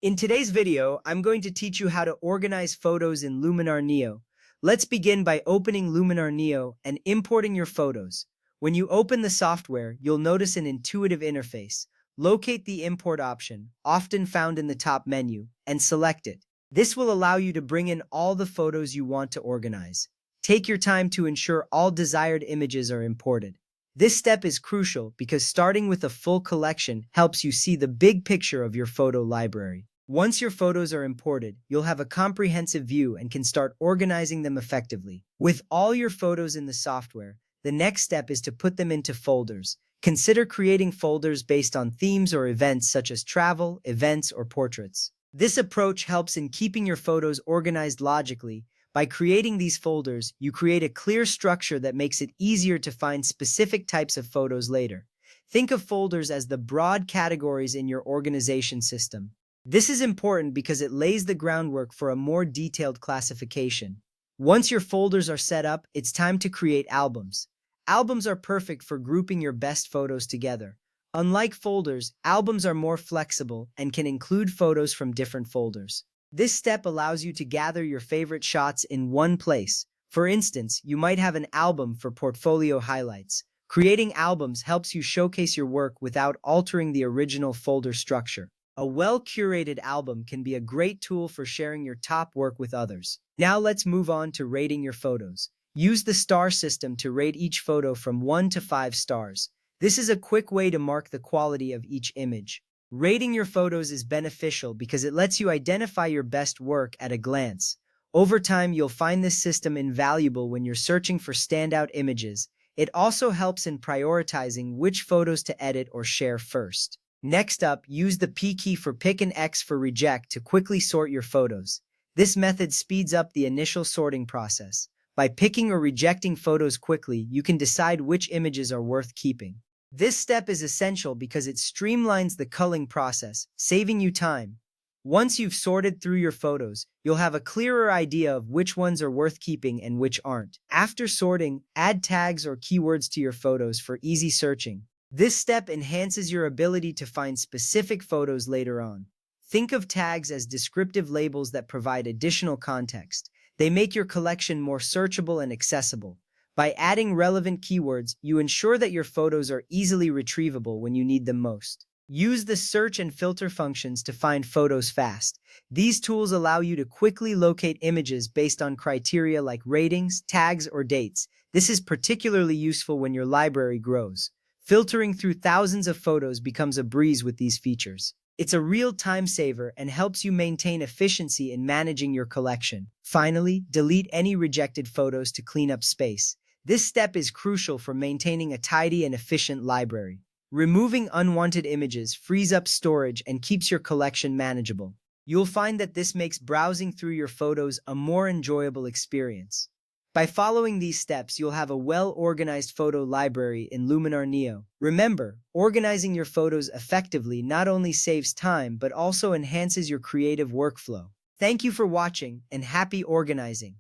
In today's video, I'm going to teach you how to organize photos in Luminar Neo. Let's begin by opening Luminar Neo and importing your photos. When you open the software, you'll notice an intuitive interface. Locate the import option, often found in the top menu, and select it. This will allow you to bring in all the photos you want to organize. Take your time to ensure all desired images are imported. This step is crucial because starting with a full collection helps you see the big picture of your photo library. Once your photos are imported, you'll have a comprehensive view and can start organizing them effectively. With all your photos in the software, the next step is to put them into folders. Consider creating folders based on themes or events such as travel, events, or portraits. This approach helps in keeping your photos organized logically. By creating these folders, you create a clear structure that makes it easier to find specific types of photos later. Think of folders as the broad categories in your organization system. This is important because it lays the groundwork for a more detailed classification. Once your folders are set up, it's time to create albums. Albums are perfect for grouping your best photos together. Unlike folders, albums are more flexible and can include photos from different folders. This step allows you to gather your favorite shots in one place. For instance, you might have an album for portfolio highlights. Creating albums helps you showcase your work without altering the original folder structure. A well-curated album can be a great tool for sharing your top work with others. Now let's move on to rating your photos. Use the star system to rate each photo from 1 to 5 stars. This is a quick way to mark the quality of each image. Rating your photos is beneficial because it lets you identify your best work at a glance. Over time, you'll find this system invaluable when you're searching for standout images. It also helps in prioritizing which photos to edit or share first. Next up, use the P key for pick and X for reject to quickly sort your photos. This method speeds up the initial sorting process. By picking or rejecting photos quickly, you can decide which images are worth keeping. This step is essential because it streamlines the culling process, saving you time. Once you've sorted through your photos, you'll have a clearer idea of which ones are worth keeping and which aren't. After sorting, add tags or keywords to your photos for easy searching. This step enhances your ability to find specific photos later on. Think of tags as descriptive labels that provide additional context. They make your collection more searchable and accessible. By adding relevant keywords, you ensure that your photos are easily retrievable when you need them most. Use the search and filter functions to find photos fast. These tools allow you to quickly locate images based on criteria like ratings, tags, or dates. This is particularly useful when your library grows. Filtering through thousands of photos becomes a breeze with these features. It's a real time saver and helps you maintain efficiency in managing your collection. Finally, delete any rejected photos to clean up space. This step is crucial for maintaining a tidy and efficient library. Removing unwanted images frees up storage and keeps your collection manageable. You'll find that this makes browsing through your photos a more enjoyable experience. By following these steps, you'll have a well-organized photo library in Luminar Neo. Remember, organizing your photos effectively not only saves time but also enhances your creative workflow. Thank you for watching and happy organizing!